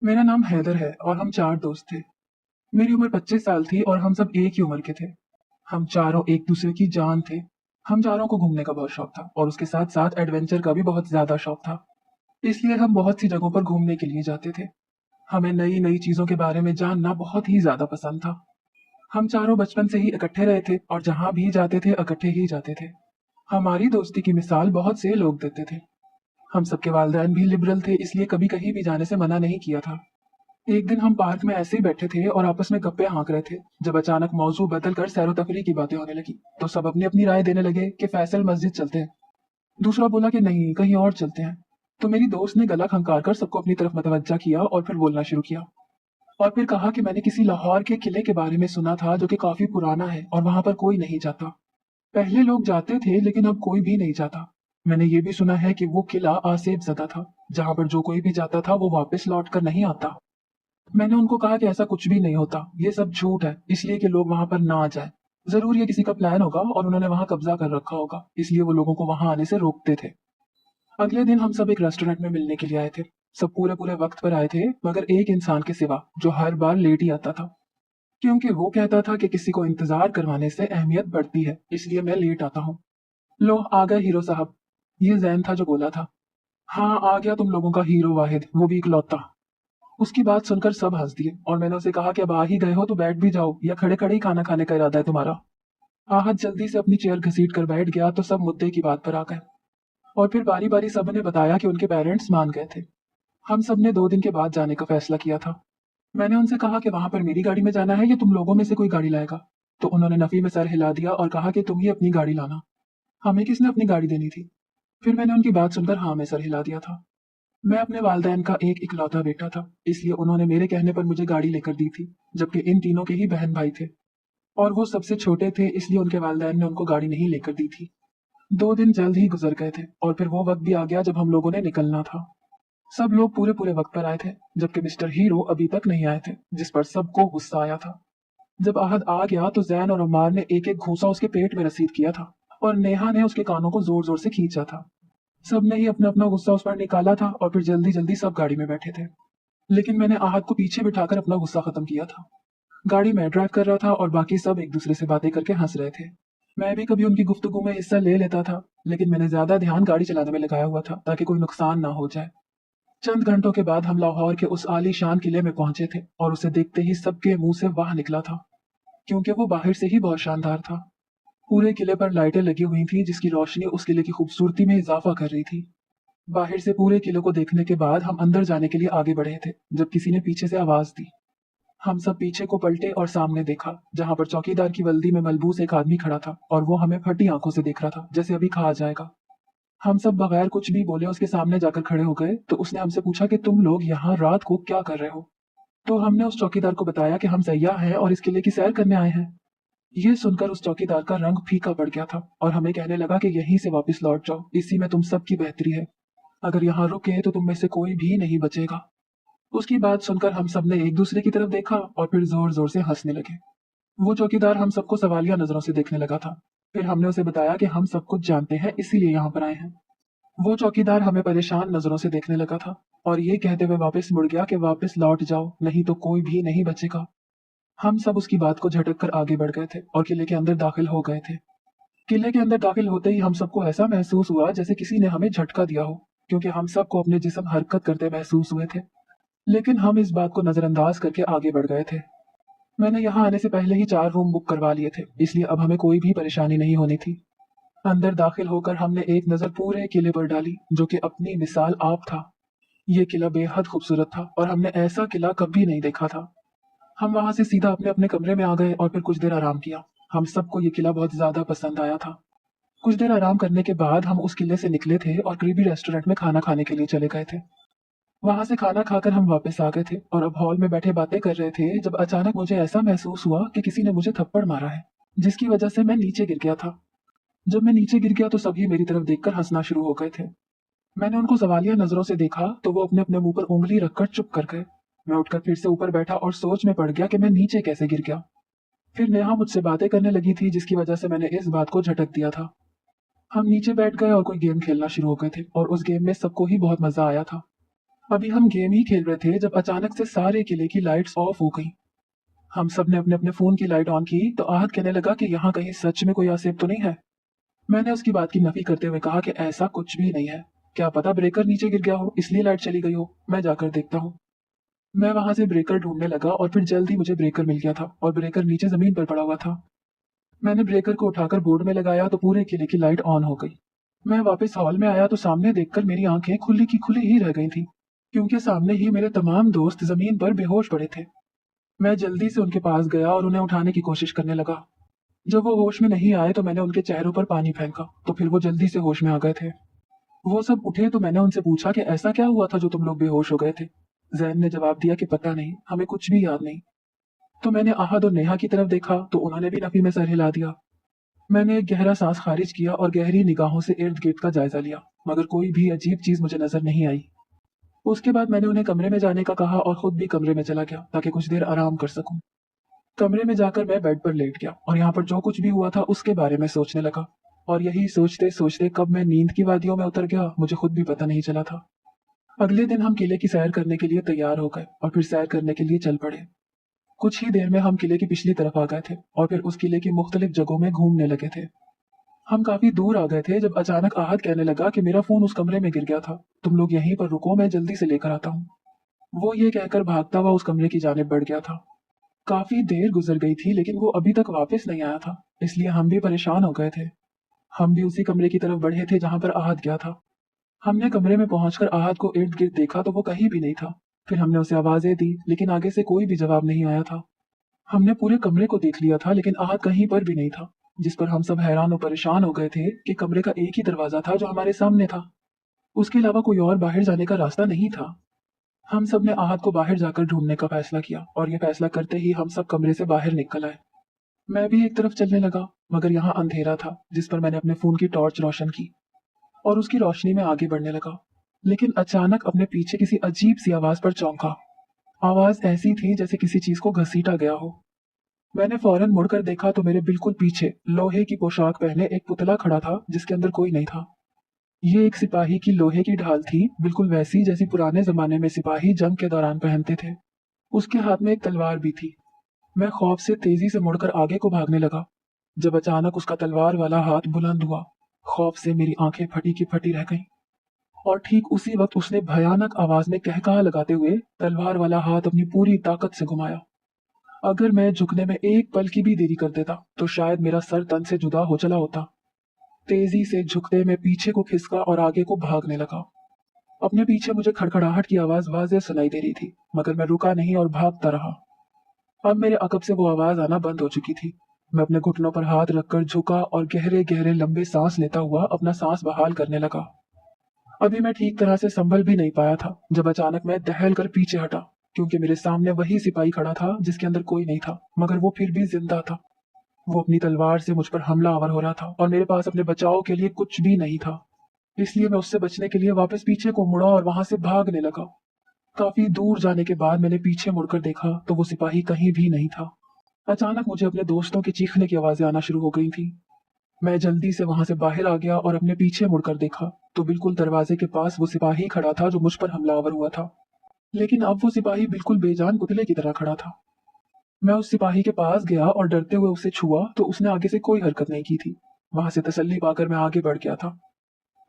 मेरा नाम हैदर है और हम 4 दोस्त थे। मेरी उम्र 25 साल थी और हम सब एक ही उम्र के थे। हम चारों एक दूसरे की जान थे। हम चारों को घूमने का बहुत शौक था और उसके साथ साथ एडवेंचर का भी बहुत ज्यादा शौक था। इसलिए हम बहुत सी जगहों पर घूमने के लिए जाते थे। हमें नई नई चीजों के बारे में जानना बहुत ही ज्यादा पसंद था। हम चारों बचपन से ही इकट्ठे रहे थे और जहां भी जाते थे इकट्ठे ही जाते थे। हमारी दोस्ती की मिसाल बहुत से लोग देते थे। हम सबके वालिदैन भी लिबरल थे, इसलिए कभी कहीं भी जाने से मना नहीं किया था। एक दिन हम पार्क में ऐसे ही बैठे थे और आपस में गप्पे हाँक रहे थे जब अचानक मौजू बदल कर सैरो तफरी की बातें होने लगी। तो सब अपनी अपनी राय देने लगे कि फैसल मस्जिद चलते हैं। दूसरा बोला कि नहीं, कहीं और चलते हैं। तो मेरी दोस्त ने गला खंकार कर सबको अपनी तरफ मतवज्जा किया और फिर बोलना शुरू किया। और फिर कहा कि मैंने किसी लाहौर के किले के बारे में सुना था जो कि काफी पुराना है और वहां पर कोई नहीं जाता। पहले लोग जाते थे लेकिन अब कोई भी नहीं जाता। मैंने ये भी सुना है कि वो किला आसेब ज़दा था, जहां पर जो कोई भी जाता था वो वापस लौट कर नहीं आता। मैंने उनको कहा कि ऐसा कुछ भी नहीं होता, ये सब झूठ है, इसलिए कि लोग वहां पर ना आ जाए। जरूर ये किसी का प्लान होगा और उन्होंने वहां कब्जा कर रखा होगा, इसलिए वो लोगों को वहां आने से रोकते थे। अगले दिन हम सब एक रेस्टोरेंट में मिलने के लिए आए थे। सब पूरे पूरे वक्त पर आए थे, मगर एक इंसान के सिवा जो हर बार लेट ही आता था, क्योंकि वो कहता था कि किसी को इंतजार करवाने से अहमियत बढ़ती है, इसलिए मैं लेट आता हूँ। लो आ गए हीरो साहब। ये जैन था जो बोला था। हाँ, आ गया तुम लोगों का हीरो वाहिद, वो भी इकलौता। उसकी बात सुनकर सब हंस दिए और मैंने उसे कहा कि अब आ ही गए हो तो बैठ भी जाओ, या खड़े खड़े ही खाना खाने का इरादा है तुम्हारा। आहत जल्दी से अपनी चेयर घसीट कर बैठ गया तो सब मुद्दे की बात पर आ गए। और फिर बारी बारी सब ने बताया कि उनके पेरेंट्स मान गए थे। हम सब ने 2 दिन के बाद जाने का फैसला किया था। मैंने उनसे कहा कि वहां पर मेरी गाड़ी में जाना है या तुम लोगों में से कोई गाड़ी लाएगा। तो उन्होंने नफी में सर हिला दिया और कहा कि तुम ही अपनी गाड़ी लाना। हमें किसने अपनी गाड़ी देनी थी? फिर मैंने उनकी बात सुनकर हाँ में सर हिला दिया था। मैं अपने वालिदैन का एक इकलौता बेटा था, इसलिए उन्होंने मेरे कहने पर मुझे गाड़ी लेकर दी थी, जबकि इन तीनों के ही बहन भाई थे और वो सबसे छोटे थे, इसलिए उनके वालिदैन ने उनको गाड़ी नहीं लेकर दी थी। 2 दिन जल्द ही गुजर गए थे और फिर वो वक्त भी आ गया जब हम लोगों ने निकलना था। सब लोग पूरे पूरे वक्त पर आए थे, जबकि मिस्टर हीरो अभी तक नहीं आए थे, जिस पर सबको गुस्सा आया था। जब आहद आ गया तो जैन और अम्मार ने एक एक घूंसा उसके पेट में रसीद किया था और नेहा ने उसके कानों को जोर जोर से खींचा था। सबने ही अपना अपना गुस्सा उस पर निकाला था और फिर जल्दी जल्दी सब गाड़ी में बैठे थे। लेकिन मैंने आहद को पीछे बिठाकर अपना गुस्सा खत्म किया था। गाड़ी में ड्राइव कर रहा था और बाकी सब एक दूसरे से बातें करके हंस रहे थे। मैं भी कभी उनकी गुफ्तगू में हिस्सा ले लेता था, लेकिन मैंने ज्यादा ध्यान गाड़ी चलाने में लगाया हुआ था ताकि कोई नुकसान ना हो जाए। चंद घंटों के बाद हम लाहौर के उस आलीशान किले में पहुंचे थे और उसे देखते ही सबके मुंह से वाह निकला था, क्योंकि वो बाहर से ही बहुत शानदार था। पूरे किले पर लाइटें लगी हुई थी जिसकी रोशनी उस किले की खूबसूरती में इजाफा कर रही थी। बाहर से पूरे किले को देखने के बाद हम अंदर जाने के लिए आगे बढ़े थे जब किसी ने पीछे से आवाज दी। हम सब पीछे को पलटे और सामने देखा, जहां पर चौकीदार की वर्दी में मलबूस एक आदमी खड़ा था और वो हमें फटी आंखों से देख रहा था, जैसे अभी खा जाएगा। हम सब बगैर कुछ भी बोले उसके सामने जाकर खड़े हो गए तो उसने हमसे पूछा कि तुम लोग यहाँ रात को क्या कर रहे हो। तो हमने उस चौकीदार को बताया कि हम सयाह हैं और इस किले की सैर करने आए हैं। ये सुनकर उस चौकीदार का रंग फीका पड़ गया था और हमें कहने लगा कि यहीं से वापस लौट जाओ, इसी में तुम सबकी बेहतरी है। अगर यहाँ रुके तो तुम में से कोई भी नहीं बचेगा। उसकी बात सुनकर हम सब ने एक दूसरे की तरफ देखा और फिर जोर जोर से हंसने लगे। वो चौकीदार हम सबको सवालिया नजरों से देखने लगा था। फिर हमने उसे बताया कि हम सब कुछ जानते हैं, इसीलिए यहाँ पर आए हैं। वो चौकीदार हमें परेशान नजरों से देखने लगा था और ये कहते हुए वापस मुड़ गया कि वापस लौट जाओ, नहीं तो कोई भी नहीं बचेगा। हम सब उसकी बात को झटक कर आगे बढ़ गए थे और किले के अंदर दाखिल हो गए थे। किले के अंदर दाखिल होते ही हम सबको ऐसा महसूस हुआ जैसे किसी ने हमें झटका दिया हो, क्योंकि हम सबको अपने जिस्म हरकत करते महसूस हुए थे। लेकिन हम इस बात को नजरअंदाज करके आगे बढ़ गए थे। मैंने यहाँ आने से पहले ही 4 रूम बुक करवा लिए थे, इसलिए अब हमें कोई भी परेशानी नहीं होनी थी। अंदर दाखिल होकर हमने एक नजर पूरे किले पर डाली, जो कि अपनी मिसाल आप था। ये किला बेहद खूबसूरत था और हमने ऐसा किला कभी नहीं देखा था। हम वहां से सीधा अपने अपने कमरे में आ गए और फिर कुछ देर आराम किया। हम सबको ये किला बहुत ज्यादा पसंद आया था। कुछ देर आराम करने के बाद हम उस किले से निकले थे और करीबी रेस्टोरेंट में खाना खाने के लिए चले गए थे। वहां से खाना खाकर हम वापस आ गए थे और अब हॉल में बैठे बातें कर रहे थे जब अचानक मुझे ऐसा महसूस हुआ कि किसी ने मुझे थप्पड़ मारा है, जिसकी वजह से मैं नीचे गिर गया था। जब मैं नीचे गिर गया तो सभी मेरी तरफ देखकर हंसना शुरू हो गए थे। मैंने उनको सवालिया नजरों से देखा तो वो अपने अपने मुंह पर उंगली रखकर चुप कर गए। मैं उठकर फिर से ऊपर बैठा और सोच में पड़ गया कि मैं नीचे कैसे गिर गया। फिर नेहा मुझसे बातें करने लगी थी, जिसकी वजह से मैंने इस बात को झटक दिया था। हम नीचे बैठ गए और कोई गेम खेलना शुरू हो गए थे और उस गेम में सबको ही बहुत मजा आया था। अभी हम गेम ही खेल रहे थे जब अचानक से सारे किले की लाइट्स ऑफ हो गई। हम सब ने अपने अपने फोन की लाइट ऑन की तो आहत कहने लगा कि यहाँ कहीं सच में कोई आसेब तो नहीं है। मैंने उसकी बात की नफी करते हुए कहा कि ऐसा कुछ भी नहीं है, क्या पता ब्रेकर नीचे गिर गया हो इसलिए लाइट चली गई हो, मैं जाकर देखता हूँ। मैं वहां से ब्रेकर ढूंढने लगा और फिर जल्द ही मुझे ब्रेकर मिल गया था और ब्रेकर नीचे जमीन पर पड़ा हुआ था। मैंने ब्रेकर को उठाकर बोर्ड में लगाया तो पूरे किले की लाइट ऑन हो गई। मैं वापस हॉल में आया तो सामने देखकर मेरी आंखें खुली की खुली ही रह गई थी, क्योंकि सामने ही मेरे तमाम दोस्त जमीन पर बेहोश पड़े थे। मैं जल्दी से उनके पास गया और उन्हें उठाने की कोशिश करने लगा। जब वो होश में नहीं आए तो मैंने उनके चेहरों पर पानी फेंका तो फिर वो जल्दी से होश में आ गए थे। वो सब उठे तो मैंने उनसे पूछा कि ऐसा क्या हुआ था जो तुम लोग बेहोश हो गए थे। जैन ने जवाब दिया कि पता नहीं, हमें कुछ भी याद नहीं। तो मैंने आहद और नेहा की तरफ देखा तो उन्होंने भी नफी में सर हिला दिया। मैंने एक गहरा सांस खारिज किया और गहरी निगाहों से इर्द गिर्द का जायजा लिया, मगर कोई भी अजीब चीज मुझे नजर नहीं आई। उसके बाद मैंने उन्हें कमरे में जाने का कहा और खुद भी कमरे में चला गया ताकि कुछ देर आराम कर सकूं। कमरे में जाकर मैं बेड पर लेट गया और यहाँ पर जो कुछ भी हुआ था उसके बारे में सोचने लगा। और यही सोचते सोचते कब मैं नींद की वादियों में उतर गया मुझे खुद भी पता नहीं चला था। अगले दिन हम किले की सैर करने के लिए तैयार हो गए और फिर सैर करने के लिए चल पड़े। कुछ ही देर में हम किले की पिछली तरफ आ गए थे और फिर उस किले की मुख्तलिफ जगहों में घूमने लगे थे। हम काफी दूर आ गए थे जब अचानक आहत कहने लगा कि मेरा फोन उस कमरे में गिर गया था, तुम लोग यहीं पर रुको, मैं जल्दी से लेकर आता हूँ। वो ये कहकर भागता हुआ उस कमरे की जानिब बढ़ गया था। काफी देर गुजर गई थी लेकिन वो अभी तक वापस नहीं आया था, इसलिए हम भी परेशान हो गए थे। हम भी उसी कमरे की तरफ बढ़े थे जहां पर आहत गया था। हमने कमरे में पहुंचकर आहत को इर्द गिर्द देखा तो वो कहीं भी नहीं था। फिर हमने उसे आवाजें दी लेकिन आगे से कोई भी जवाब नहीं आया था। हमने पूरे कमरे को देख लिया था लेकिन आहत कहीं पर भी नहीं था, जिस पर हम सब हैरान और परेशान हो गए थे कि कमरे का एक ही दरवाजा था जो हमारे सामने था। उसके अलावा कोई और बाहर जाने का रास्ता नहीं था। हम सब ने आहत को बाहर जाकर ढूंढने का फैसला किया और ये फैसला करते ही हम सब कमरे से बाहर निकल आए। मैं भी एक तरफ चलने लगा मगर यहाँ अंधेरा था, जिस पर मैंने अपने फोन की टॉर्च रोशन की और उसकी रोशनी में आगे बढ़ने लगा। लेकिन अचानक अपने पीछे किसी अजीब सी आवाज पर चौंका। आवाज ऐसी थी जैसे किसी चीज को घसीटा गया हो। मैंने फौरन मुड़कर देखा तो मेरे बिल्कुल पीछे लोहे की पोशाक पहने एक पुतला खड़ा था जिसके अंदर कोई नहीं था। ये एक सिपाही की लोहे की ढाल थी, बिल्कुल वैसी जैसी पुराने जमाने में सिपाही जंग के दौरान पहनते थे। उसके हाथ में एक तलवार भी थी। मैं खौफ से तेजी से मुड़कर आगे को भागने लगा जब अचानक उसका तलवार वाला हाथ बुलंद हुआ। खौफ से मेरी आंखें फटी की फटी रह गईं और ठीक उसी वक्त उसने भयानक आवाज में कहकहा लगाते हुए तलवार वाला हाथ अपनी पूरी ताकत से घुमाया। अगर मैं झुकने में एक पल की भी देरी कर देता तो शायद मेरा सर तन से जुदा हो चला होता। तेजी से झुकते मैं पीछे को खिसका और आगे को भागने लगा। अपने पीछे मुझे खड़खड़ाहट की आवाज वाज़ेह सुनाई दे रही थी मगर मैं रुका नहीं और भागता रहा। अब मेरे अकब से वो आवाज आना बंद हो चुकी थी। मैं अपने घुटनों पर हाथ रखकर झुका और गहरे गहरे लंबे सांस लेता हुआ अपना सांस बहाल करने लगा। अभी मैं ठीक तरह से संभल भी नहीं पाया था जब अचानक मैं दहल कर पीछे हटा, क्योंकि मेरे सामने वही सिपाही खड़ा था जिसके अंदर कोई नहीं था मगर वो फिर भी जिंदा था। वो अपनी तलवार से मुझ पर हमलावर हो रहा था और मेरे पास अपने बचाव के लिए कुछ भी नहीं था। इसलिए मैं उससे बचने के लिए वापस पीछे को मुड़ा और वहां से भागने लगा। काफी दूर जाने के बाद मैंने पीछे मुड़कर देखा तो वो सिपाही कहीं भी नहीं था। अचानक मुझे अपने दोस्तों की चीखने की आवाजें आना शुरू हो गई थी। मैं जल्दी से वहां से बाहर आ गया और अपने पीछे मुड़कर देखा तो बिल्कुल दरवाजे के पास वो सिपाही खड़ा था जो मुझ पर हमलावर हुआ था। लेकिन अब वो सिपाही बिल्कुल बेजान पुतले की तरह खड़ा था। मैं उस सिपाही के पास गया और डरते हुए उसे छुआ तो उसने आगे से कोई हरकत नहीं की थी। वहां से तसल्ली पाकर मैं आगे बढ़ गया था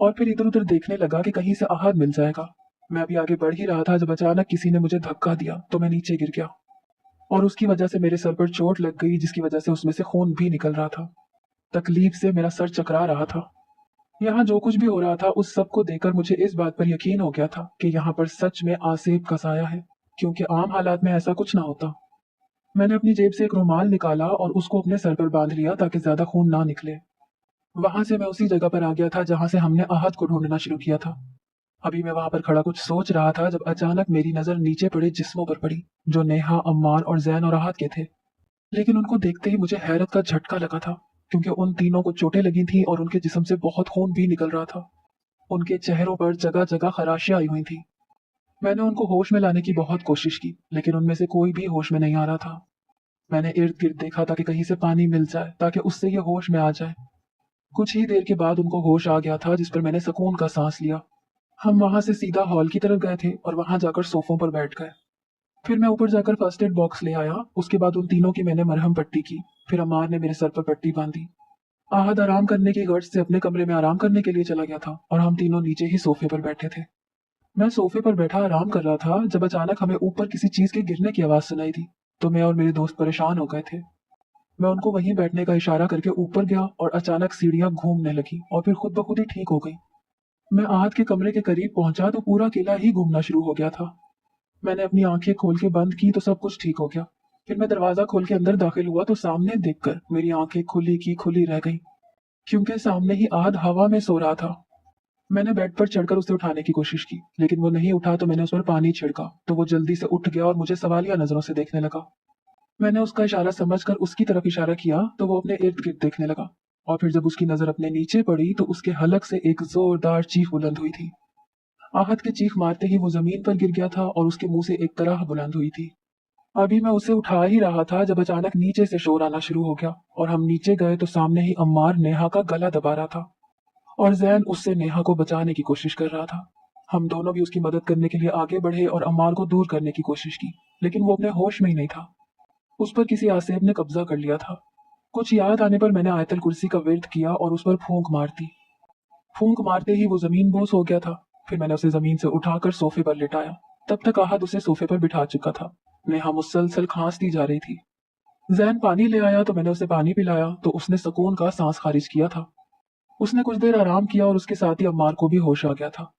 और फिर इधर उधर देखने लगा कि कहीं से आहत मिल जाएगा। मैं अभी आगे बढ़ ही रहा था जब अचानक किसी ने मुझे धक्का दिया तो मैं नीचे गिर गया और उसकी वजह से मेरे सर पर चोट लग गई, जिसकी वजह से उसमें से खून भी निकल रहा था। तकलीफ से मेरा सर चकरा रहा था। यहाँ जो कुछ भी हो रहा था उस सब को देखकर मुझे इस बात पर यकीन हो गया था कि यहाँ पर सच में आसेब का साया है, क्योंकि आम हालात में ऐसा कुछ ना होता। मैंने अपनी जेब से एक रुमाल निकाला और उसको अपने सर पर बांध लिया ताकि ज्यादा खून ना निकले। वहां से मैं उसी जगह पर आ गया था जहां से हमने आहत को ढूंढना शुरू किया था। अभी मैं वहां पर खड़ा कुछ सोच रहा था जब अचानक मेरी नजर नीचे पड़े जिस्मों पर पड़ी जो नेहा, अम्मार और जैन और आहत के थे। लेकिन उनको देखते ही मुझे हैरत का झटका लगा था, क्योंकि उन तीनों को चोटें लगी थी और उनके जिस्म से बहुत खून भी निकल रहा था। उनके चेहरों पर जगह जगह खराशियां आई हुई थी। मैंने उनको होश में लाने की बहुत कोशिश की लेकिन उनमें से कोई भी होश में नहीं आ रहा था। मैंने इर्द गिर्द देखा ताकि कहीं से पानी मिल जाए ताकि उससे ये होश में आ जाए। कुछ ही देर के बाद उनको होश आ गया था, जिस पर मैंने सुकून का सांस लिया। हम वहां से सीधा हॉल की तरफ गए थे और वहां जाकर सोफों पर बैठ गए। फिर मैं ऊपर जाकर फर्स्ट एड बॉक्स ले आया। उसके बाद उन तीनों की मैंने मरहम पट्टी की। फिर अम्मार ने मेरे सर पर पट्टी बांधी। आहद आराम करने की गर्ज से अपने कमरे में आराम करने के लिए चला गया था और हम तीनों नीचे ही सोफे पर बैठे थे। मैं सोफे पर बैठा आराम कर रहा था जब अचानक हमें ऊपर किसी चीज के गिरने की आवाज सुनाई दी। तो मैं और मेरे दोस्त परेशान हो गए थे। मैं उनको वहीं बैठने का इशारा करके ऊपर गया और अचानक सीढ़ियां घूमने लगी और फिर खुद ब खुद ही ठीक हो गई। मैं आहद के कमरे के करीब पहुंचा तो पूरा किला ही घूमना शुरू हो गया था। मैंने अपनी आंखें खोल के बंद की तो सब कुछ ठीक हो गया। फिर मैं दरवाजा खोल के अंदर दाखिल हुआ तो सामने देखकर मेरी आंखें खुली की खुली रह गईं, क्योंकि सामने ही आहद हवा में सो रहा था। मैंने बेड पर चढ़कर उसे उठाने की कोशिश की, लेकिन वो नहीं उठा। तो मैंने उस पर पानी छिड़का तो वो जल्दी से उठ गया और मुझे सवालिया नजरों से देखने लगा। मैंने उसका इशारा समझकर उसकी तरफ इशारा किया तो वो अपने इर्द गिर्द देखने लगा। और फिर जब उसकी नजर अपने नीचे पड़ी तो उसके हलक से एक जोरदार चीख बुलंद हुई थी। आहत के चीख मारते ही वो जमीन पर गिर गया था और उसके मुंह से एक तरह बुलंद हुई थी। अभी मैं उसे उठा ही रहा था जब अचानक नीचे से शोर आना शुरू हो गया और हम नीचे गए तो सामने ही अम्मार नेहा का गला दबा रहा था और जैन उससे नेहा को बचाने की कोशिश कर रहा था। हम दोनों भी उसकी मदद करने के लिए आगे बढ़े और अम्मार को दूर करने की कोशिश की, लेकिन वो अपने होश में ही नहीं था। उस पर किसी आसेब ने कब्जा कर लिया था। कुछ याद आने पर मैंने आयतल कुर्सी का विर्द किया और उस पर फूंक मार दी। फूंक मारते ही वो जमीन बोस हो गया था। फिर मैंने उसे जमीन से उठाकर सोफे पर लिटाया। तब तक आहद उसे सोफे पर बिठा चुका था। नेहा मुसलसल खांसती जा रही थी। जैन पानी ले आया तो मैंने उसे पानी पिलाया तो उसने सुकून का सांस खारिज किया था। उसने कुछ देर आराम किया और उसके साथ ही अम्मार को भी होश आ गया था।